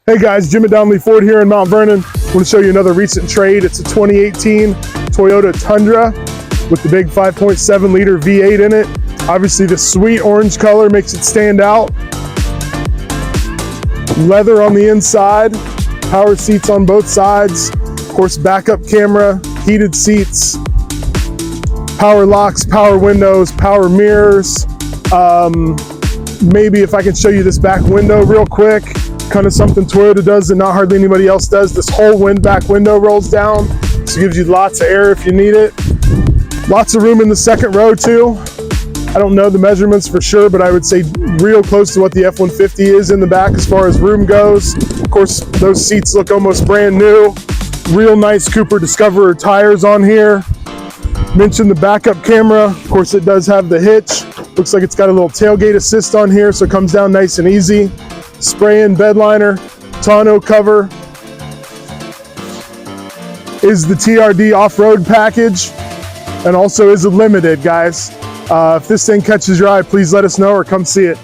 Hey guys, Jim at Donley Ford here in Mount Vernon. I want to show you another recent trade. It's a 2018 Toyota Tundra with the big 5.7 liter V8 in it. Obviously the sweet orange color makes it stand out. Leather on the inside, power seats on both sides, of course backup camera, heated seats, power locks, power windows, power mirrors. Maybe if I can show you this back window real quick. Kind of something Toyota does that not hardly anybody else does. This whole back window rolls down, so it gives you lots of air if you need it. Lots of room in the second row too. I don't know the measurements for sure, but I would say real close to what the F-150 is in the back as far as room goes. Of course, those seats look almost brand new. Real nice Cooper Discoverer tires on here. Mentioned the backup camera. Of course, it does have the hitch. Looks like it's got a little tailgate assist on here, so it comes down nice and easy. Spray-in bed liner, tonneau cover, is the TRD off-road package, and also is a limited, guys. If this thing catches your eye, please let us know or come see it.